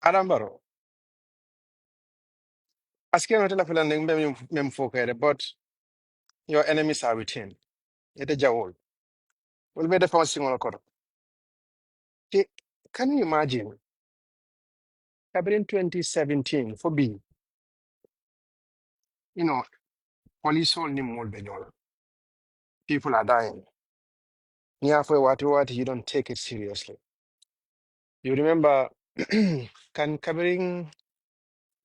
Adam Barrow. Asking what la filan mem focus, but your enemies are within. Ite jawol. Will be the first thing on record. Can you imagine? Happened in 2017 for B, you know, police only more benyola. People are dying. Near for what you don't take it seriously. You remember can covering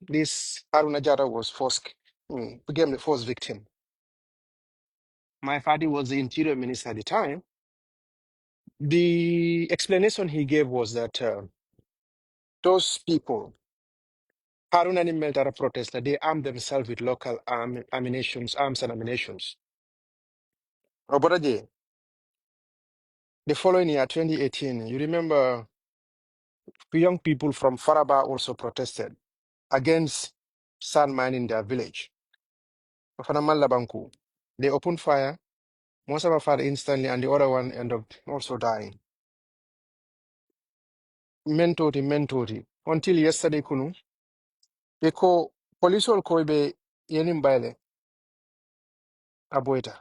this Haruna Jara was first became the first victim. My father was the interior minister at the time. The explanation he gave was that those people, Haruna and Meltara protester, they armed themselves with local arms and ammunitions. Oboraje, the following year, 2018, you remember the young people from Faraba also protested against sand mining in their village. Fanamal Labanku. They opened fire. Most of them fired instantly, and the other one ended up also dying. Mentori. Until yesterday, Kunu, they call police will call be yenim baile aboita.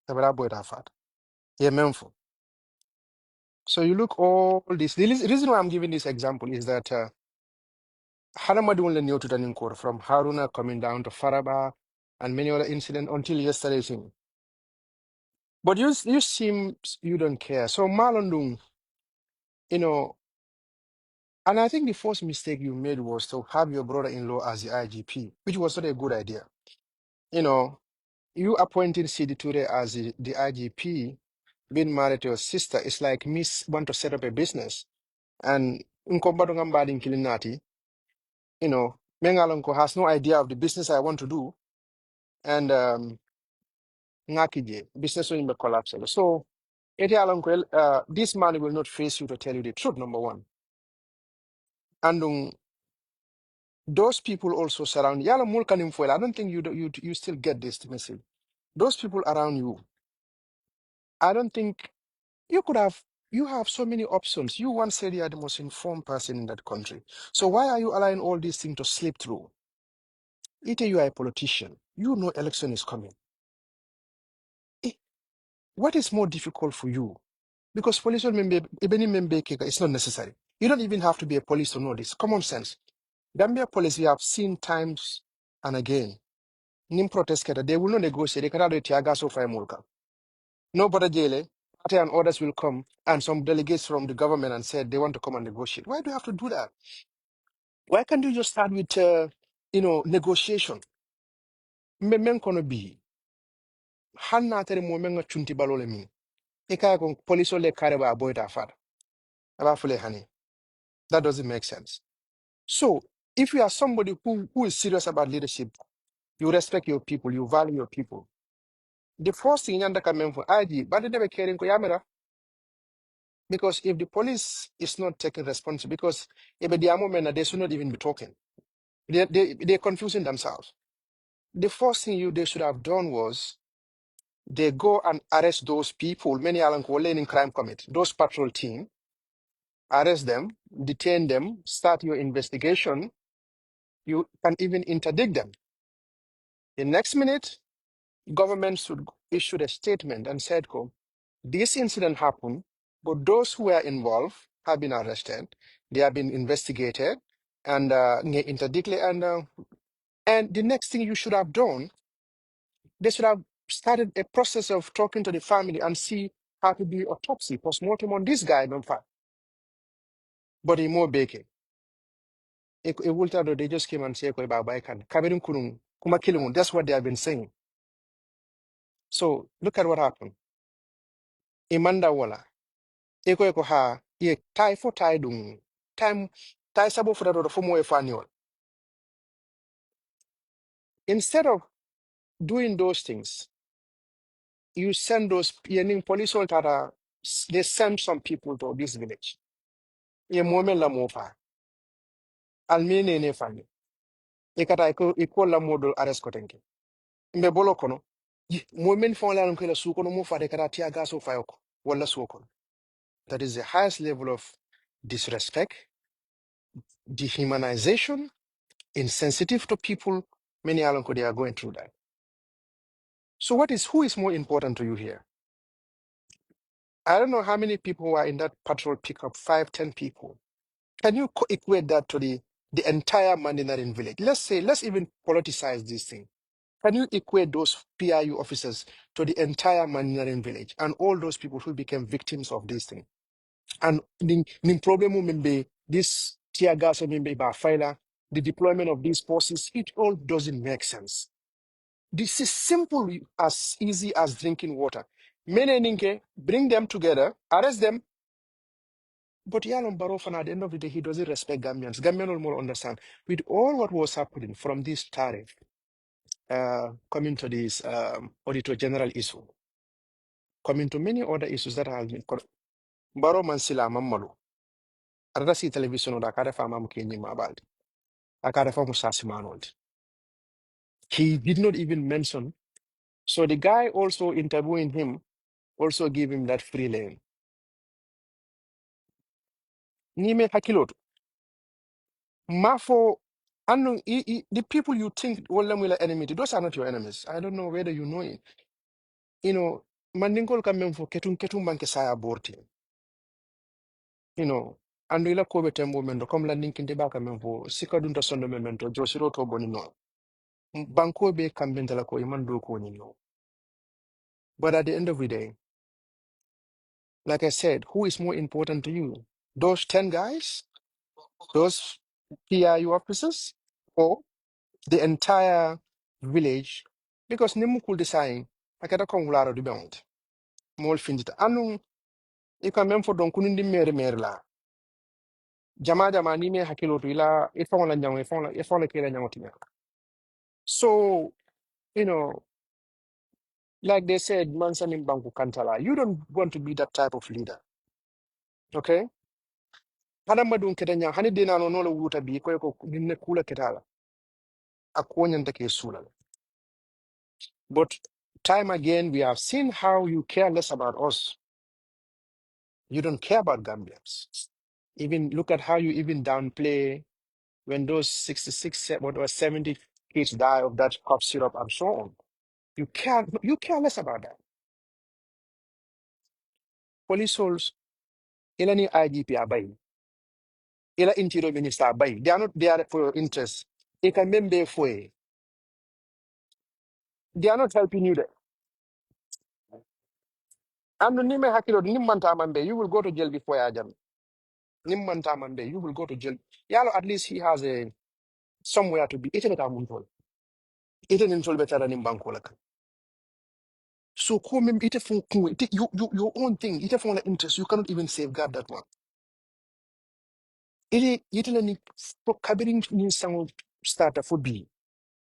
Tabara aboita fat. Ye menfo. So you look all this. The reason why I'm giving this example is that Hanamadu only knew to the court from Haruna coming down to Faraba and many other incidents until yesterday. Thing. But you seem you don't care. So Malondung, you know, and I think the first mistake you made was to have your brother-in-law as the IGP, which was not a good idea. You know, you appointing Sidi Ture as the IGP, being married to your sister, it's like Miss want to set up a business. And Nkombadongam Badin Kilinati, you know, Mengalonko has no idea of the business I want to do. And Ngakije, business will be collapse. So, Eti Alonko, this man will not face you to tell you the truth, number one. And those people also surround Yala Mulkanim Fuel. I don't think you still get this message. Those people around you, I don't think you could have you have so many options. You once said you are the most informed person in that country. So why are you allowing all these things to slip through? Either you are a politician, you know election is coming. Eh, what is more difficult for you? Because police member it's not necessary. You don't even have to be a police to know this. Common sense. Gambia police we have seen times and again. Nim protest kata, they will not negotiate. They cannot do tiaga so far mulka. Nobody jail. Party and others will come, and some delegates from the government and said they want to come and negotiate. Why do you have to do that? Why can't you just start with, negotiation? Men kono be. Hanna tere mo men nga chunti balole mi. Eka kong police ole kare ba avoid afar. Aba fule hani. That doesn't make sense. So, if you are somebody who is serious about leadership, you respect your people, you value your people. The first thing yanda kamen for ID, but they never caring ko yamera. Because if the police is not taking responsibility, because if they are moment, they should not even be talking. They're confusing themselves. The first thing they should have done was they go and arrest those people, many Alan in crime commit, those patrol team, arrest them, detain them, start your investigation. You can even interdict them. The next minute, government should issue a statement and said, this incident happened, but those who were involved have been arrested. They have been investigated and interdicted. And the next thing you should have done, they should have started a process of talking to the family and see how to do autopsy, postmortem on this guy. In fact, but more baking. It will tell they just came and say, Kabirin Kurung, Kuma Kilung. That's what they have been saying. So look at what happened. Imanda Wala. Eko ha ye tai for tai dung. Time tai sabo for the formo efaniol. Instead of doing those things, you send those yening police all tara they send some people to this village. Ye moment la mofa. Almene ne fani. Ekata iko la model arrest kotenke. Mbe bolo kono. Moment fon la nkela suko no mofa de kata tia gaso fayoko. Wala suko. That is the highest level of disrespect. dehumanization, insensitive to people. Many alonko they are going through that. So who is more important to you here? I don't know how many people are in that patrol pickup, 5, 10 people. Can you equate that to the entire Mandinarin village? Let's even politicize this thing. Can you equate those PIU officers to the entire Mandinarin village and all those people who became victims of this thing? And the problem will be this tear gas will be by fire, the deployment of these forces, it all doesn't make sense. This is simple as easy as drinking water. Mene ninke, bring them together, arrest them. But Yalom Barrow, at the end of the day, he doesn't respect Gambians. Gambians will more understand. With all what was happening from this tariff, coming to this Auditor General issue, coming to many other issues that have been Barrow Mansila Mamalu. Arada si television da kada fama mukini mabald. Akada fama sasimanod. He did not even mention. So the guy also interviewing him also give him that free lane. Nime hakilot. Mafo anu the people you think will enemy, those are not your enemies. I don't know whether you know it. You know, mandingol kamem for ketum banke saya borti. You know, andu ila kobe tembo mendo kom la ninkinde baka memfo sikadunta sondo memento josiro to boni no. Banko be kambenta ko imando ko ni no. But at the end of the day, like I said, who is more important to you? Those 10 guys, those PIU officers, or the entire village? Because nimu could design, akata kong laro di beyond. Mol findita. Anu, ika memfo don kunundi mere la. Jama ni me hakilo tu ila, ifong la nyango, ifong la kila nyango tinya. So, you know, like they said, mansa nimbangu kantala. You don't want to be that type of leader. Okay? Hana madun ketanya, hani dina no no wuta bi ko ninne kula ketala. Akwonyanta ke sula. But time again, we have seen how you care less about us. You don't care about Gambians. Even look at how you even downplay when those 66, what was 70 kids die of that cough syrup and so on. You care less about that. Police souls, ila ni IGP abay, ila interior minister abay. They are not there for your interest. They can membe fwe. They are not helping you there. And the nime hakilo nimmanta mambe, you will go to jail before Ajam. Nimmanta mambe, you will go to jail. Yalo, at least he has a somewhere to be. Ite beta muntol. Ite nintol beta nimbankolak. So come ite fun ite your own thing. Ite fun la interest. You cannot even safeguard that one. Ite la ni kabirin ni sango starter for B.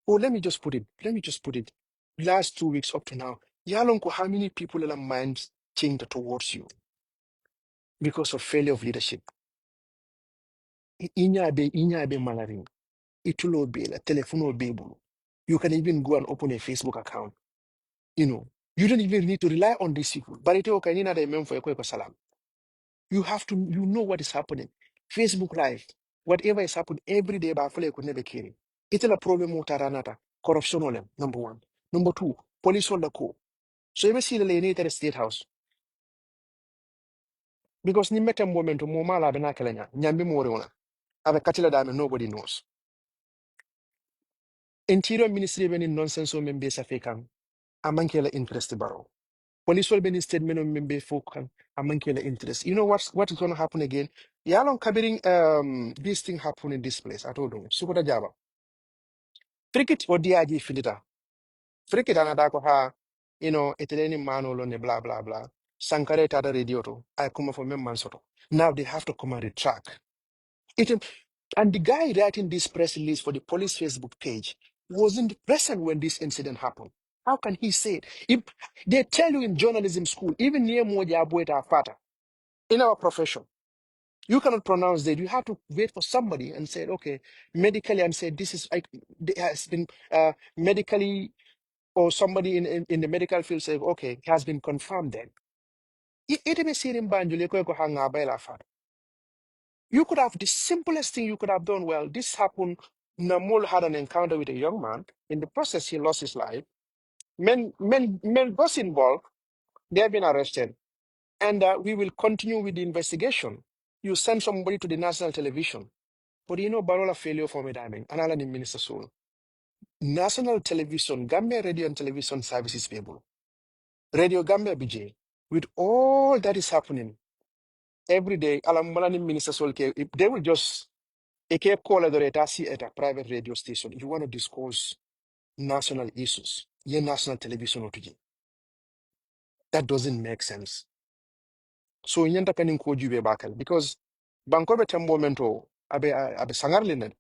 Oh, let me just put it. Last 2 weeks up to now, yalonko how many people in their minds changed towards you because of failure of leadership. Inya be malaring. Itulo be la telephone be bulu. You can even go and open a Facebook account. You know, you don't even need to rely on these people. But it okay, nina de mem for your salam. You have to, you know what is happening. Facebook Live, whatever is happening every day, by fule could never carry. It's a problem with taranata, corruption on them, number one. Number two, police on the co. So you may see the lane at the state house. Because ni meta moment mo mala bena kelenya, nyambi mo reona. Ave katila dame nobody knows. Interior Ministry beni nonsense o membe sa fekan. Amankela interest baro. Police will be in statement on member folk and amankela interest. You know what is gonna happen again? Yalong kabiring this thing happen in this place. I told you. Sukoda jaba. Frikit or diaji filita. Frikit anadako ha, eteleni manolo ne blah blah blah. Sankare tada radio to. I come from Mansoto. Now they have to come and retract. It, and the guy writing this press release for the police Facebook page wasn't present when this incident happened. How can he say it? If they tell you in journalism school, even near Moja Abueta Fata, in our profession, you cannot pronounce that. You have to wait for somebody and say, okay, medically, and say this is has been medically, or somebody in the medical field say, okay, it has been confirmed then. Ite be sirin banjule ko hanga bela fata. You could have the simplest thing you could have done. Well, this happened. Namul had an encounter with a young man. In the process, he lost his life. Men was involved. They have been arrested. And we will continue with the investigation. You send somebody to the national television. But you know, Barola failure for me, diamond. And Alan Minister Soul. National television, Gambia Radio and Television Services people. Radio Gambia BJ. With all that is happening every day, Alan Malani Minister Soul, they will just a call at a private radio station. You want to discuss national issues. Ye national television otuji. That doesn't make sense. So nyanta kanin ko jube bakal because banko be tembo mento abe sangarlinen.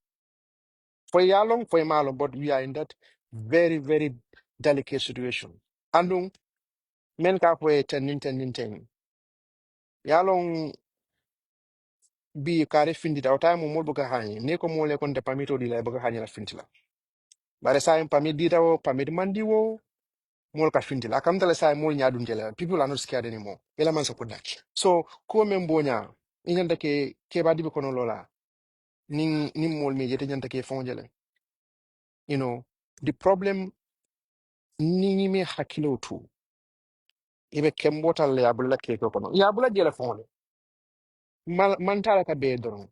For yalong for malong, but we are in that very delicate situation. Andung men ka po ten. Yalong bi kare findi da time mo buga hani ne ko mo le kon de pamito di la buga hani la fintila. Bare sa pamit di wo pamit mandi wo mol ka fintila. Akam tele sa mol nya dun jela. People are not scared anymore. Ela man sa ko so ko membonya inganda ke badi be kono lola. Ning mol me jete nyanta ke fonjele. You know, the problem ni me hakilo tu. Ibe kembota le abula ke ko kono. Ya abula jela fonle. Mantala ka be doron.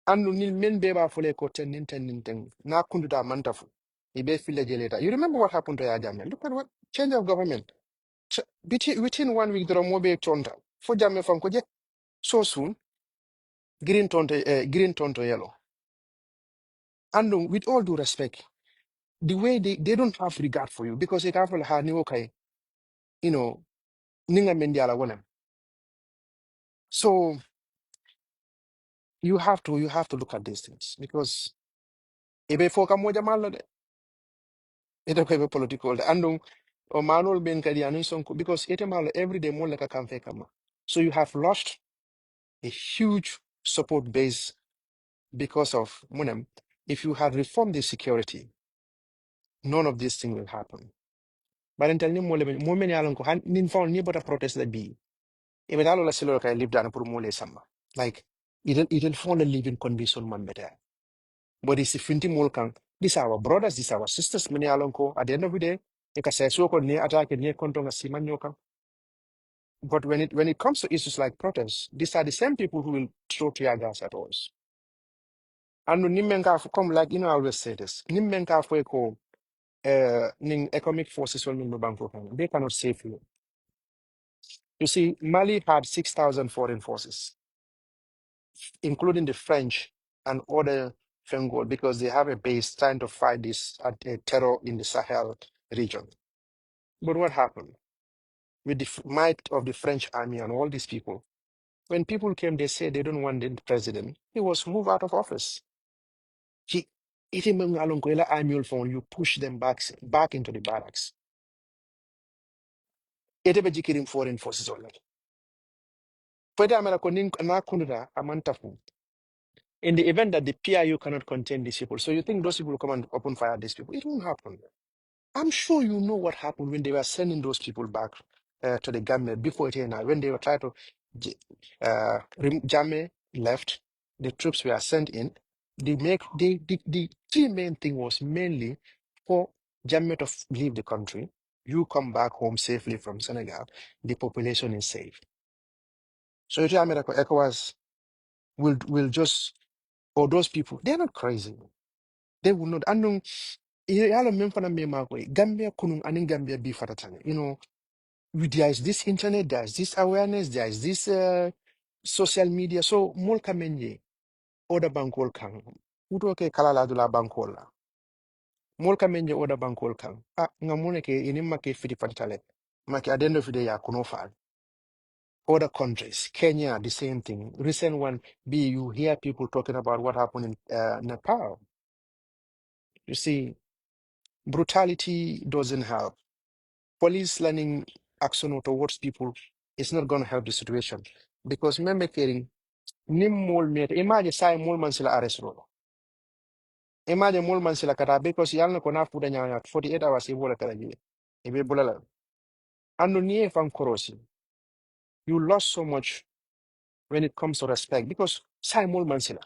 Andu nil men be ba fole ko ten na kundu da mantafu. Ibe file jeleta. You remember what happened to ya Jammeh? Look at what change of government. Within 1 week, there are more tonta. For Jammeh from Koje, so soon, green tonto yellow. And with all due respect, the way they don't have regard for you because they can't have ni okay, you know, ninga mendiala wana. So you have to look at these things because ebe foka moja malo de ito ko ebe political de andung o manol ben kadi anu sonko because ite malo every day more like a campaign kama. So you have lost a huge support base because of Munem. If you had reformed the security, none of these things will happen. But until ni mo many along ko nin found ni bota protest that be. Even all la silo ka live down pour mole sama. Like it'll fall a living condition man better. But it's finti mol kang. These are our brothers, these are our sisters many along ko at the end of the day. You can say so ko ni attack ni kontonga simanyo kang. But when it comes to issues like protests, these are the same people who will throw tear gas at us. And nimenga come like I always say this. Nimenga ko ning economic forces will move Bangkok. They cannot save you. You see, Mali had 6,000 foreign forces, including the French and other Fengol, because they have a base trying to fight this terror in the Sahel region. But what happened? With the might of the French army and all these people, when people came, they said they don't want the president. He was moved out of office. He, you push them back into the barracks. Ete be jikirim foreign forces already. Pwede America na kunida amantafu. In the event that the PIU cannot contain these people, so you think those people will come and open fire at these people? It won't happen. I'm sure you know what happened when they were sending those people back to the government before it now, when they were trying to Jammeh left, the troops were sent in. The three main thing was mainly for Jammeh to leave the country. You come back home safely from Senegal. The population is safe. So you tell America, ECOWAS will just, or those people, they're not crazy. They will not. And yalo memfana me magwe Gambia kunung aning Gambia be fatatane. There is this internet, there is this awareness, there is this social media. So molka menye oda bankol kang. Uto ke kalala dula bankol la. Molka menye oda bankol kang. Ngamune ke inimma ke fiti fatatale. Maki adendo fide ya kuno fa. Other countries, Kenya, the same thing. Recent one, you hear people talking about what happened in Nepal. You see, brutality doesn't help. Police learning action towards people is not going to help the situation. Because remember, Kering, imagine say mol man sila arrest ro. Imagine mol man sila kata because yalna ko na fuda nya 48 hours i bola kala jiwe. Ibe bulala. Ando niye fan korosi. You lost so much when it comes to respect because Simon Mansila,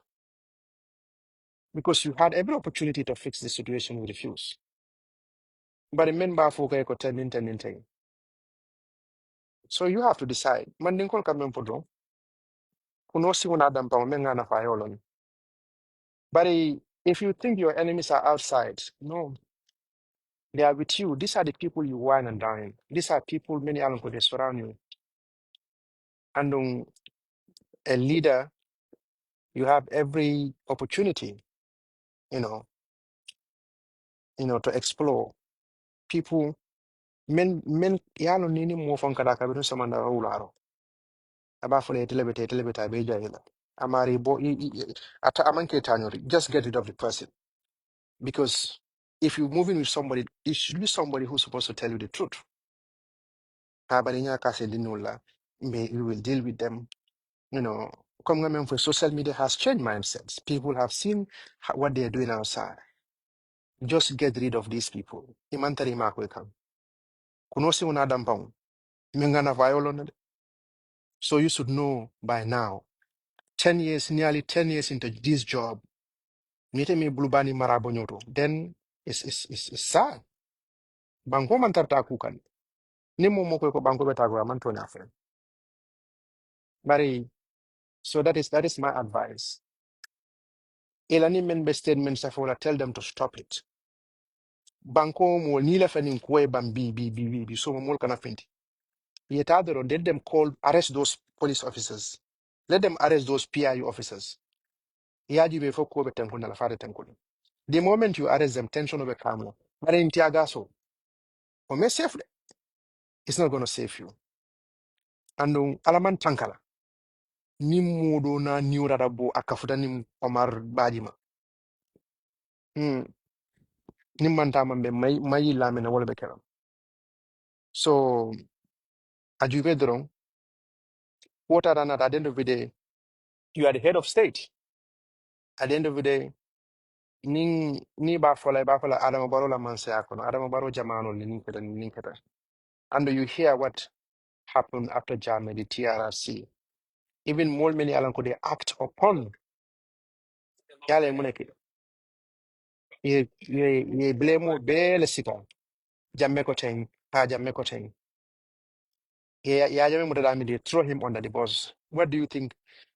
because you had every opportunity to fix the situation, you refuse. But remember, so you have to decide. Manding kol kamen podro, kuno si una adam pa umenga na fayolon. But if you think your enemies are outside, no, they are with you. These are the people you wine and dine. These are people many alonko they surround you. And a leader, you have every opportunity, you know, to explore people. Men yalo nini mo fon kada kabiru samanda ularo. Aba fole telebete beja ila. Amari bo ata amanke tanyori. Just get rid of the person. Because if you're moving with somebody, it should be somebody who's supposed to tell you the truth. Habarinya kase dinula, we will deal with them. Come on, for social media has changed mindsets. People have seen what they're doing outside. Just get rid of these people. Imantari makwe kam. Kunosi unadampang. Mengana violon. So you should know by now. 10 years, nearly 10 years into this job, mite me blubani marabonyoto. Then it's sad. Banko mantarta kukan. Nimo moko ko banko betagwa mantonya friend. Bari, so that is my advice. Ilani men be statement safola, tell them to stop it. Banko mo nila fenin kwe bam bi so mo kana fenti. Yetadero, let them arrest those police officers. Let them arrest those PIU officers. Yaji be foko be tenkun na fare tenkun. The moment you arrest them, tension over camera. But in Tiagaso, for me safe, it's not gonna save you. And alaman tankala. Ni modo na niurarabo akafuta ni Omar Badima. Hmm. Ni mantama be mai lame na wala be keram. So ajube drong, what are at the end of the day, you are the head of state. At the end of the day, ni ba fola Adama Barrow la manse akono. Adama Barrow jamano ni keta. And you hear what happened after Jame, the TRRC. Even more many alanko they act upon. Yale muneke. Ye blame bele sika. Jamme ko ten. Ha jamme ko ten. Ya jamme mudada they throw him under the bus. What do you think?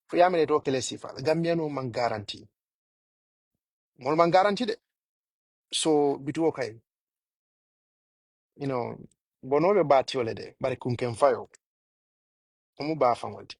For yame to kele sifa. Gambiano man guarantee. Mol man guarantee de. So bitu okay. Bono be bati ole de. Bari kunken fayo. Omu ba fangolti.